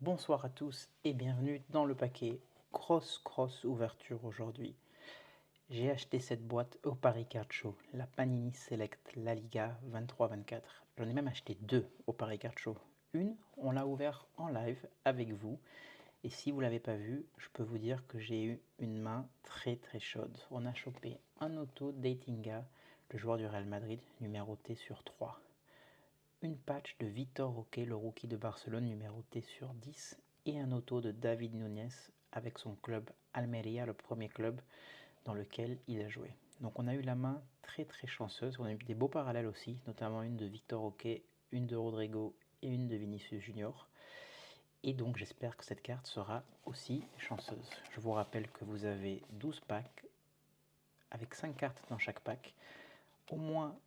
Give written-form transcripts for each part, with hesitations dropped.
Bonsoir à tous et bienvenue dans le paquet grosse ouverture aujourd'hui. J'ai acheté cette boîte au Paris Card Show, la Panini Select La Liga 23-24. J'en ai même acheté deux au Paris Card Show. Une, on l'a ouvert en live avec vous. Et si vous ne l'avez pas vu, je peux vous dire que j'ai eu une main très chaude. On a chopé un auto d'Eitinga, le joueur du Real Madrid, numéroté sur 3. Une patch de Vitor Roque, le rookie de Barcelone, numéroté sur 10. Et un auto de David Núñez avec son club Almeria, le premier club dans lequel il a joué. Donc on a eu la main très chanceuse. On a eu des beaux parallèles aussi, notamment une de Vitor Roque, une de Rodrigo et une de Vinicius Junior. Et donc j'espère que cette carte sera aussi chanceuse. Je vous rappelle que vous avez 12 packs avec 5 cartes dans chaque pack, au moins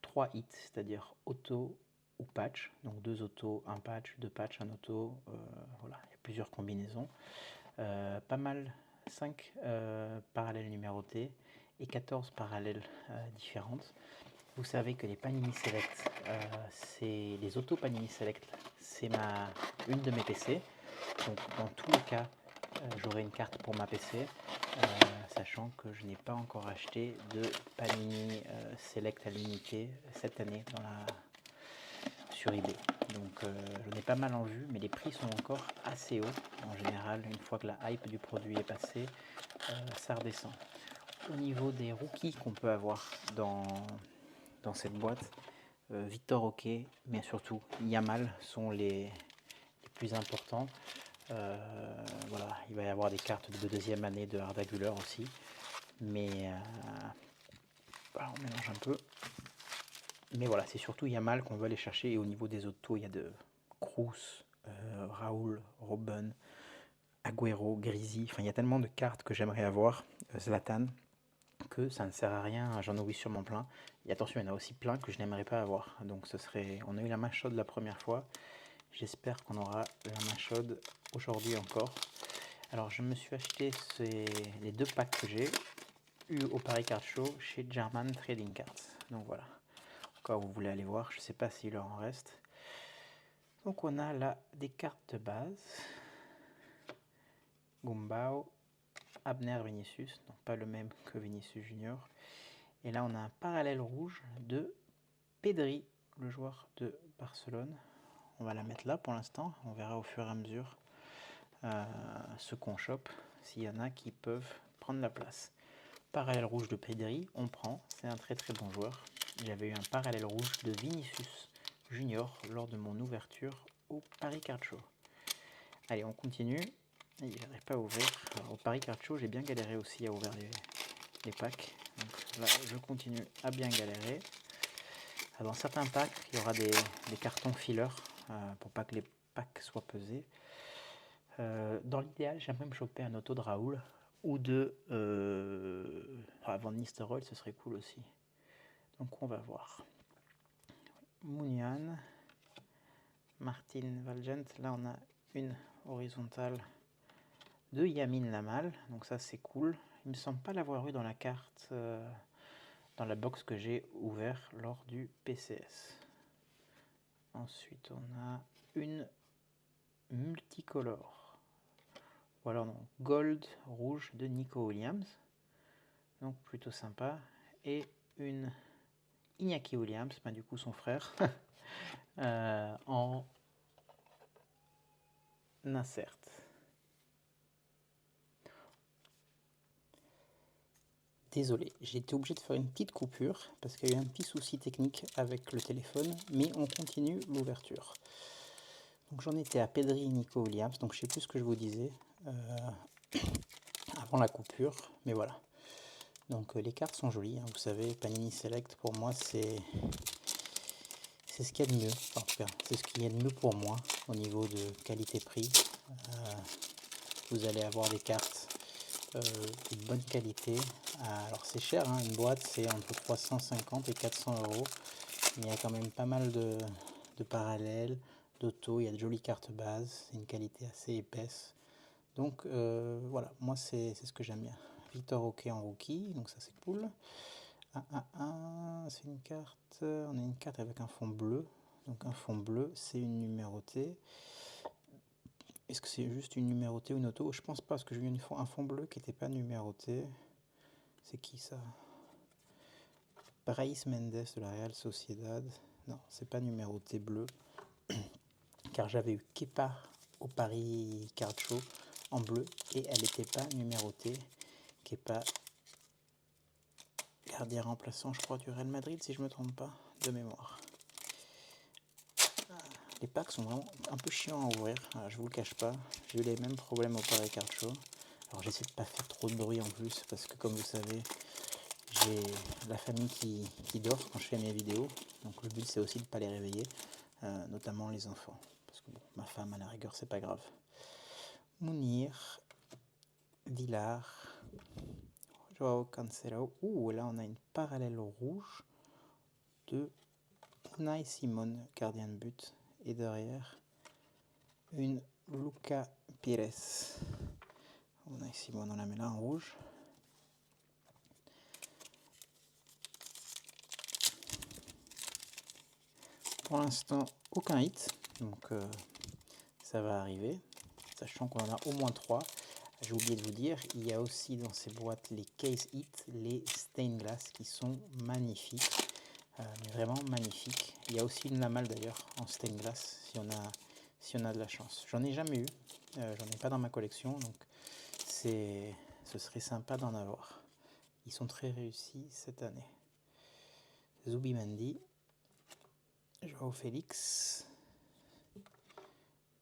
3 hits, c'est-à-dire auto ou patch, donc 2 autos, un patch, 2 patchs, un auto, voilà, il y a plusieurs combinaisons. Pas mal, 5 parallèles numérotés et 14 parallèles différentes. Vous savez que les Panini Select, c'est les autos Panini Select, c'est une de mes PC. Donc dans tous les cas, j'aurai une carte pour ma PC, sachant que je n'ai pas encore acheté de Panini Select à l'unité cette année sur eBay. Donc j'en ai pas mal en vue, mais les prix sont encore assez hauts. En général, une fois que la hype du produit est passée, ça redescend. Au niveau des rookies qu'on peut avoir dans cette boîte, Vitor Roque, mais surtout Yamal sont les plus importants. Voilà, il va y avoir des cartes de deuxième année de Arda Güler aussi, mais voilà, on mélange un peu. Mais voilà, c'est surtout Yamal qu'on veut aller chercher. Et au niveau des autos, il y a de Kroos, Raoul, Robben, Agüero, Grisi. Enfin, il y a tellement de cartes que j'aimerais avoir, Zlatan, que ça ne sert à rien. J'en oublie sûrement plein. Et attention, il y en a aussi plein que je n'aimerais pas avoir. Donc ce serait, on a eu la main chaude la première fois. J'espère qu'on aura la main chaude aujourd'hui encore. Alors je me suis acheté les deux packs que j'ai eu au Paris Card Show chez German Trading Cards. Donc voilà, encore vous voulez aller voir, je ne sais pas s'il leur en reste. Donc on a là des cartes de base. Gumbau, Abner, Vinicius, non pas le même que Vinicius Junior. Et là on a un parallèle rouge de Pedri, le joueur de Barcelone. On va la mettre là pour l'instant, on verra au fur et à mesure ce qu'on chope, s'il y en a qui peuvent prendre la place. Parallèle rouge de Pedri, on prend, c'est un très bon joueur. J'avais eu un parallèle rouge de Vinicius Junior lors de mon ouverture au Paris Card Show. Allez, on continue. Je n'arrive pas à ouvrir. Alors, au Paris Card Show, j'ai bien galéré aussi à ouvrir les packs. Donc là, je continue à bien galérer. Dans certains packs, il y aura des cartons filler pour pas que les packs soient pesés. Dans l'idéal, j'aimerais me choper un auto de Raoul ou de Van Nistelrooy, ce serait cool aussi. Donc on va voir. Munian, Martin Valgent, là on a une horizontale de Yamin Lamal, donc ça c'est cool. Il me semble pas l'avoir eu dans la carte, dans la box que j'ai ouvert lors du PCS. Ensuite on a une multicolore, ou alors non, gold rouge de Nico Williams, donc plutôt sympa, et une Iñaki Williams, bah du coup son frère, en insert. Désolé, j'ai été obligé de faire une petite coupure parce qu'il y a eu un petit souci technique avec le téléphone, mais on continue l'ouverture. Donc j'en étais à Pedri et Nico Williams, donc je sais plus ce que je vous disais avant la coupure, mais voilà. Donc les cartes sont jolies, hein, vous savez, Panini Select pour moi c'est ce qu'il y a de mieux, enfin, en tout cas c'est ce qu'il y a de mieux pour moi au niveau de qualité-prix. Vous allez avoir des cartes de bonne qualité. Alors c'est cher, hein, une boîte c'est entre 350 et 400 euros, mais il y a quand même pas mal de parallèles, d'auto, il y a de jolies cartes bases, c'est une qualité assez épaisse. Donc voilà, moi c'est ce que j'aime bien. Vitor Roque en rookie, donc ça c'est cool. C'est une carte. On a une carte avec un fond bleu. Donc un fond bleu, c'est une numérotée. Est-ce que c'est juste une numérotée ou une auto? Je pense pas, parce que j'ai eu un fond bleu qui n'était pas numéroté. C'est qui ça? Brais Mendes de la Real Sociedad. Non, c'est pas numéroté bleu. Car j'avais eu Kepa au Paris Card Show en bleu et elle n'était pas numérotée. Kepa, gardien remplaçant, je crois, du Real Madrid, si je me trompe pas, de mémoire. Les packs sont vraiment un peu chiants à ouvrir, je vous le cache pas. J'ai eu les mêmes problèmes au Paris Card Show. Alors j'essaie de pas faire trop de bruit en plus, parce que comme vous savez, j'ai la famille qui dort quand je fais mes vidéos. Donc le but c'est aussi de ne pas les réveiller, notamment les enfants. Parce que bon, ma femme à la rigueur c'est pas grave. Mounir, Villar, Joao Cancelo. Ouh, là on a une parallèle rouge de Unai Simon, gardien de but. Et derrière, une Luca Pires. Unai Simon, on la met là en rouge. Pour l'instant, aucun hit, donc ça va arriver, sachant qu'on en a au moins 3. J'ai oublié de vous dire, il y a aussi dans ces boîtes les case hit, les stained glass qui sont magnifiques, mais vraiment magnifiques. Il y a aussi une lamelle d'ailleurs en stained glass si on a de la chance. J'en ai jamais eu, j'en ai pas dans ma collection, donc ce serait sympa d'en avoir. Ils sont très réussis cette année. Zubimendi, Joao Félix,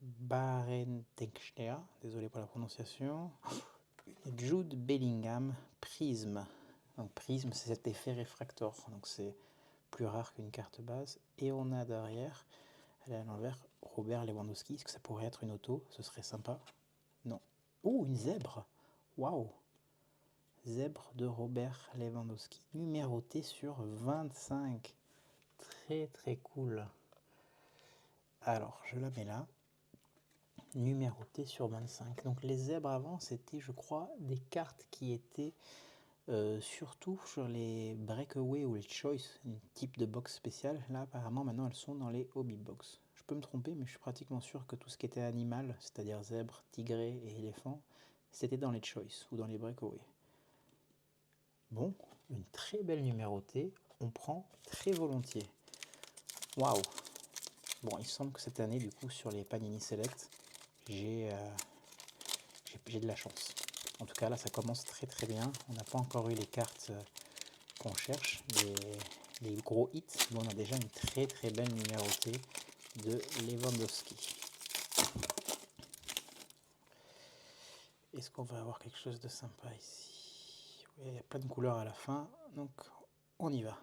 Barentexter, désolé pour la prononciation, Jude Bellingham, Prisme. Donc Prisme, c'est cet effet réfractor, donc c'est plus rare qu'une carte base. Et on a derrière, elle est à l'envers, Robert Lewandowski. Est-ce que ça pourrait être une auto? Ce serait sympa. Non. Oh, une zèbre. Waouh. Zèbre de Robert Lewandowski, numéroté sur 25. Très très cool. Alors, je la mets là. Numéroté sur 25. Donc les zèbres avant, c'était, je crois, des cartes qui étaient surtout sur les breakaway ou les choice, un type de box spéciale. Là, apparemment, maintenant, elles sont dans les hobby box. Je peux me tromper, mais je suis pratiquement sûr que tout ce qui était animal, c'est-à-dire zèbre, tigré et éléphant, c'était dans les choice ou dans les breakaway. Bon, une très belle numérotée, on prend très volontiers. Waouh! Bon, il semble que cette année, du coup, sur les Panini Select, j'ai de la chance. En tout cas, là, ça commence très très bien. On n'a pas encore eu les cartes qu'on cherche, les gros hits, mais on a déjà une très très belle numérotée de Lewandowski. Est-ce qu'on va avoir quelque chose de sympa ici? Oui, il y a plein de couleurs à la fin, donc on y va.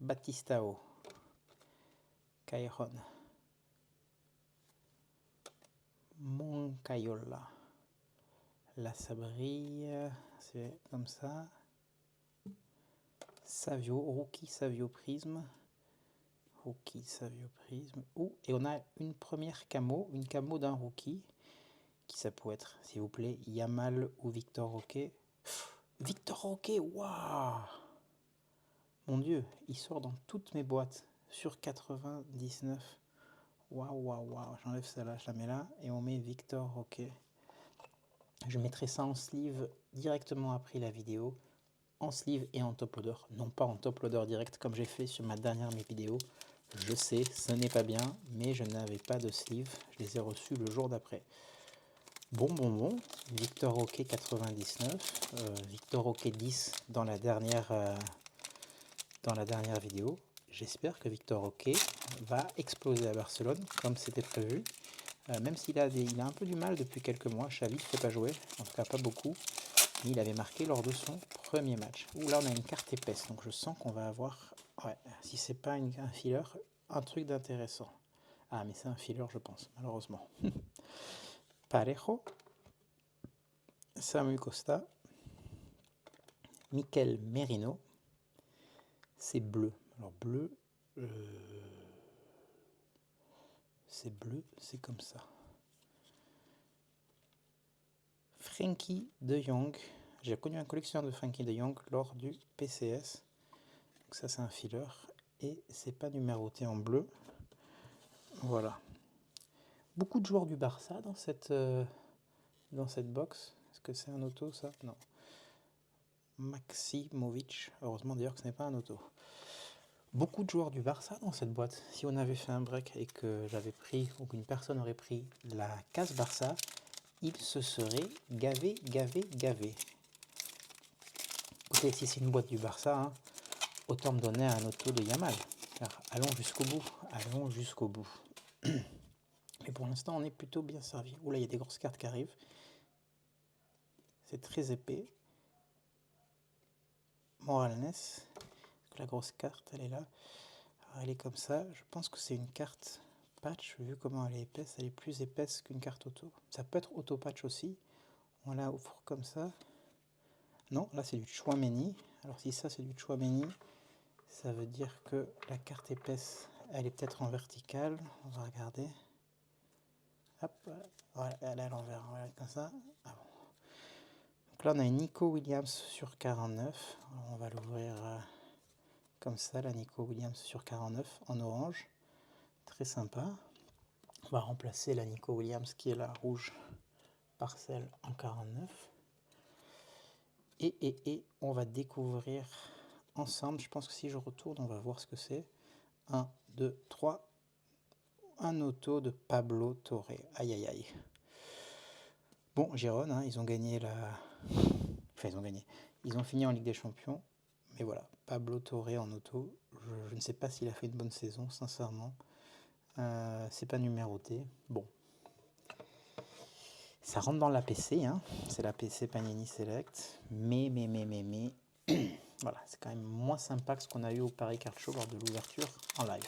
Batistao, Cairon, Moncayola, La Sabrie, c'est comme ça. Savio, Rookie Savio Prisme. Rookie Savio Prisme. Oh, et on a une première camo, une camo d'un rookie. Qui ça peut être, s'il vous plaît? Yamal ou Victor Roque? Victor Roque, waouh! Mon Dieu, il sort dans toutes mes boîtes. Sur 99. Waouh, waouh, waouh. J'enlève celle-là, je la mets là. Et on met Victor Roque. Je mettrai ça en sleeve directement après la vidéo. En sleeve et en top loader. Non pas en top loader direct comme j'ai fait sur ma dernière mes vidéos. Je sais, ce n'est pas bien, mais je n'avais pas de sleeve. Je les ai reçus le jour d'après. Bon. Victor Roque 99. Victor Roque 10 dans la dernière vidéo. J'espère que Victor Roque va exploser à Barcelone comme c'était prévu. Même s'il a un peu du mal depuis quelques mois. Xavi ne fait pas jouer, en tout cas pas beaucoup. Mais il avait marqué lors de son premier match. Ouh, là on a une carte épaisse, donc je sens qu'on va avoir, ouais, si c'est pas un filler, un truc d'intéressant. Ah, mais c'est un filler, je pense, malheureusement. Parejo, Samu Costa, Mikel Merino, c'est bleu. Alors bleu, c'est bleu, c'est comme ça. Frenkie de Jong. J'ai connu un collectionneur de Frenkie de Jong lors du PCS. Donc ça c'est un filler. Et c'est pas numéroté en bleu. Voilà. Beaucoup de joueurs du Barça dans cette box. Est-ce que c'est un auto ça? Non. Maximovic. Heureusement d'ailleurs que ce n'est pas un auto. Beaucoup de joueurs du Barça dans cette boîte. Si on avait fait un break et que j'avais pris, ou qu'une personne aurait pris la case Barça, il se serait gavé. Écoutez, si c'est une boîte du Barça, hein, autant me donner un auto de Yamal. Alors, allons jusqu'au bout. Mais pour l'instant, on est plutôt bien servi. Oula, il y a des grosses cartes qui arrivent. C'est très épais. Morales. La grosse carte, elle est là. Alors, elle est comme ça. Je pense que c'est une carte patch. Vu comment elle est épaisse, elle est plus épaisse qu'une carte auto. Ça peut être auto patch aussi. On la ouvre comme ça. Non, là c'est du Tchouaméni. Alors si ça c'est du Tchouaméni, ça veut dire que la carte épaisse, elle est peut-être en verticale. On va regarder. Hop, voilà, elle est à l'envers. Voilà, comme ça. Ah bon. Donc là on a une Nico Williams sur 49. Alors, on va l'ouvrir comme ça, la Nico Williams sur 49 en orange. Très sympa. On va remplacer la Nico Williams qui est la rouge par celle en 49. Et on va découvrir ensemble, je pense que si je retourne, on va voir ce que c'est. 1, 2, 3. Un auto de Pablo Torre. Aïe aïe aïe. Bon, Gérone, hein, ils ont gagné la... Enfin, ils ont gagné. Ils ont fini en Ligue des Champions. Mais voilà, Pablo Torre en auto. Je ne sais pas s'il a fait une bonne saison, sincèrement. C'est pas numéroté. Bon. Ça rentre dans la PC, hein. C'est la PC Panini Select. Mais... voilà, c'est quand même moins sympa que ce qu'on a eu au Paris Card Show lors de l'ouverture en live.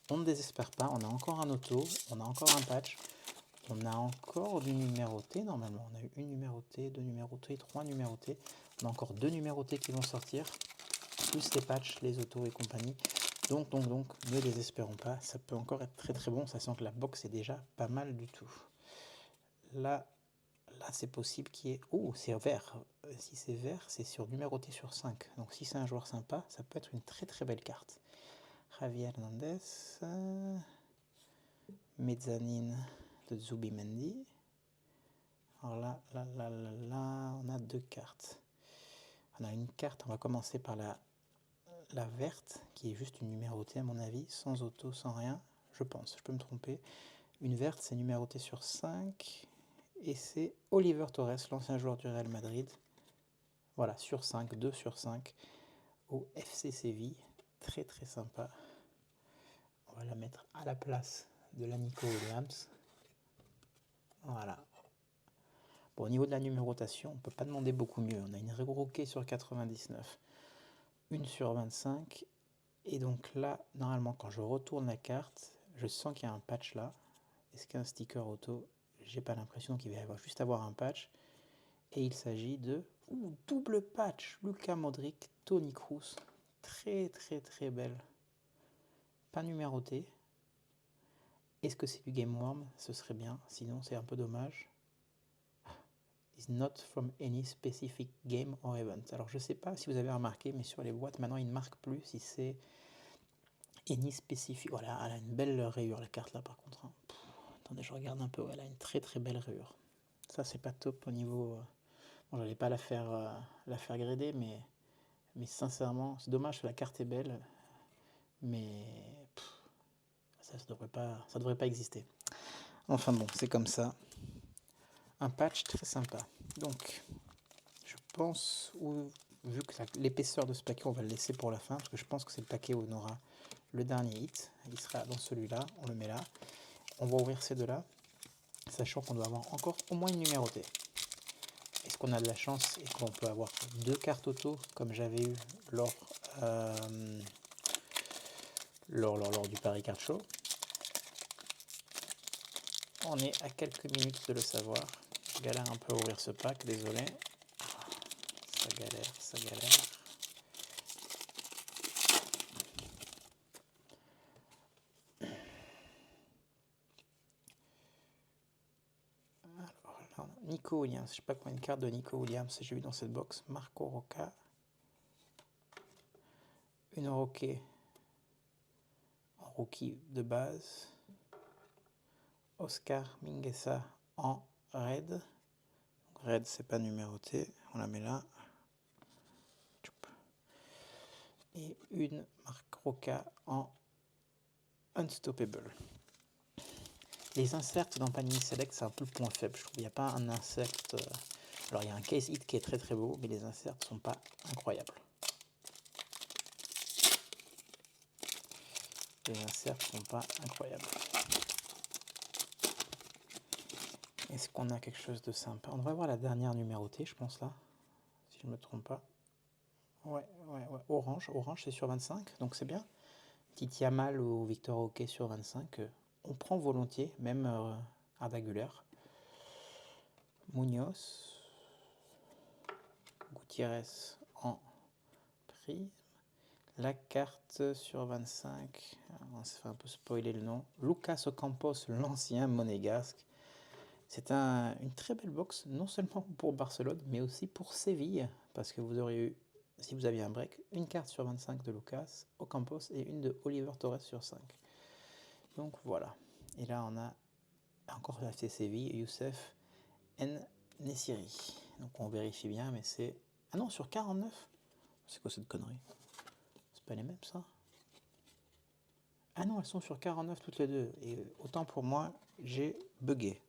On ne désespère pas, on a encore un auto, on a encore un patch, on a encore du numéroté normalement. On a eu une numérotée, deux numérotées, trois numérotées. On a encore deux numérotés qui vont sortir, plus les patchs, les autos et compagnie. Donc, ne désespérons pas, ça peut encore être très très bon, sachant que la box est déjà pas mal du tout. Là c'est possible qu'il y ait... Oh, c'est vert. Si c'est vert, c'est sur numéroté sur 5. Donc si c'est un joueur sympa, ça peut être une très très belle carte. Javier Hernandez, mezzanine de Zubimendi. Alors là, on a deux cartes. On a une carte, on va commencer par la verte, qui est juste une numérotée à mon avis, sans auto, sans rien, je pense, je peux me tromper. Une verte, c'est numéroté sur 5, et c'est Oliver Torres, l'ancien joueur du Real Madrid. Voilà, sur 5, 2 sur 5, au FC Séville. Très très sympa. On va la mettre à la place de la Nico Williams. Voilà. Bon, au niveau de la numérotation, on ne peut pas demander beaucoup mieux. On a une regroquée sur 99, une sur 25. Et donc là, normalement, quand je retourne la carte, je sens qu'il y a un patch là. Est-ce qu'il y a un sticker auto? J'ai pas l'impression qu'il va y avoir juste avoir un patch. Et il s'agit de double patch. Luka Modric, Toni Kroos. Très très très belle. Pas numéroté. Est-ce que c'est du Game Worm? Ce serait bien. Sinon, c'est un peu dommage. Is not from any specific game or event. Alors je sais pas si vous avez remarqué, mais sur les boîtes maintenant ils ne marquent plus si c'est any specific. Voilà, elle a une belle rayure la carte là par contre. Hein. Attendez, je regarde un peu. Elle a une très très belle rayure. Ça c'est pas top au niveau. Bon, j'allais pas la faire grader, mais sincèrement, c'est dommage. La carte est belle, mais ça devrait pas exister. Enfin bon, c'est comme ça. Un patch très sympa. Donc, je pense, vu que l'épaisseur de ce paquet, on va le laisser pour la fin, parce que je pense que c'est le paquet où on aura le dernier hit. Il sera dans celui-là, on le met là. On va ouvrir ces deux-là, sachant qu'on doit avoir encore au moins une numérotée. Est-ce qu'on a de la chance et qu'on peut avoir deux cartes auto, comme j'avais eu lors du Paris Card Show? On est à quelques minutes de le savoir. Je galère un peu à ouvrir ce pack, désolé. Ça galère. Alors, Nico Williams, je sais pas combien de cartes de Nico Williams j'ai eu dans cette box. Marco Rocca. une rookie en rookie de base. Oscar Mingueza en red. Red, c'est pas numéroté, on la met là. Et une marque Roca en Unstoppable. Les inserts dans Panini Select, c'est un peu le point faible. Je trouve qu'il n'y a pas un insert. Alors, il y a un case hit qui est très très beau, mais les inserts ne sont pas incroyables. Les inserts ne sont pas incroyables. Est-ce qu'on a quelque chose de sympa? On devrait voir la dernière numérotée, je pense, là. Si je ne me trompe pas. Ouais. Orange, c'est sur 25, donc c'est bien. Petit Yamal ou Victor Roquet sur 25, on prend volontiers, même Ardagulaire. Munoz, Gutiérrez en prisme. La carte sur 25, on s'est fait un peu spoiler le nom. Lucas Ocampos, l'ancien monégasque. C'est une très belle box, non seulement pour Barcelone, mais aussi pour Séville, parce que vous auriez eu, si vous aviez un break, une carte sur 25 de Lucas Ocampos et une de Oliver Torres sur 5. Donc voilà. Et là, on a encore la FC Séville, Youssef Nessiri. Donc on vérifie bien, mais c'est... Ah non, sur 49. C'est quoi cette connerie? C'est pas les mêmes, ça? Ah non, elles sont sur 49 toutes les deux. Et autant pour moi, j'ai bugué.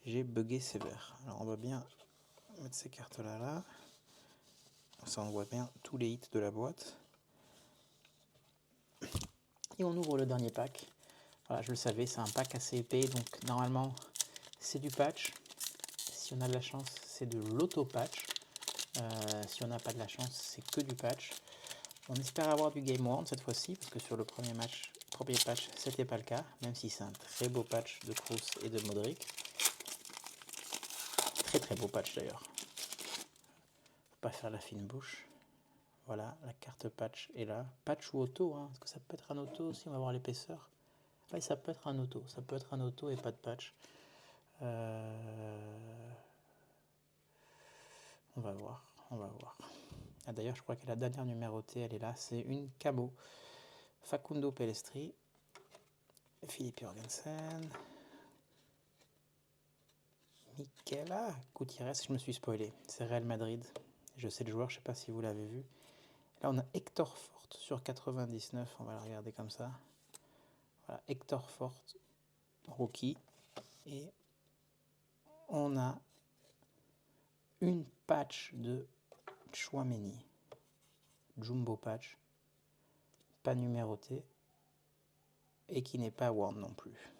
J'ai bugué sévère. Alors on va bien mettre ces cartes-là là. Ça, on voit bien tous les hits de la boîte. Et on ouvre le dernier pack. Voilà, je le savais, c'est un pack assez épais, donc normalement c'est du patch. Si on a de la chance, c'est de l'auto-patch. Si on n'a pas de la chance, c'est que du patch. On espère avoir du Game Worn cette fois-ci, parce que sur le premier patch, c'était pas le cas, même si c'est un très beau patch de Kroos et de Modric. Très très beau patch d'ailleurs. Faut pas faire la fine bouche. Voilà, la carte patch est là. Patch ou auto, hein. Est-ce que ça peut être un auto aussi? On va voir l'épaisseur. Oui, ça peut être un auto. Ça peut être un auto et pas de patch. On va voir. Ah, d'ailleurs, je crois que la dernière numérotée, elle est là. C'est une Cabo. Facundo Pellistri. Philippe Jorgensen. Michela Gutiérrez, je me suis spoilé. C'est Real Madrid. Je sais le joueur, je ne sais pas si vous l'avez vu. Là, on a Hector Fort sur 99. On va le regarder comme ça. Voilà, Hector Fort, rookie. Et on a une patch de Chouameni. Jumbo patch. Pas numéroté. Et qui n'est pas Worn non plus.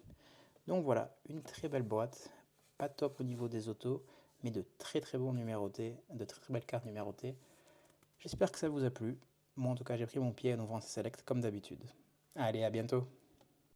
Donc voilà, une très belle boîte. Pas top au niveau des autos, mais de très très bons numérotés, de très très belles cartes numérotées. J'espère que ça vous a plu. Moi en tout cas j'ai pris mon pied à nous vendre Select comme d'habitude. Allez, à bientôt.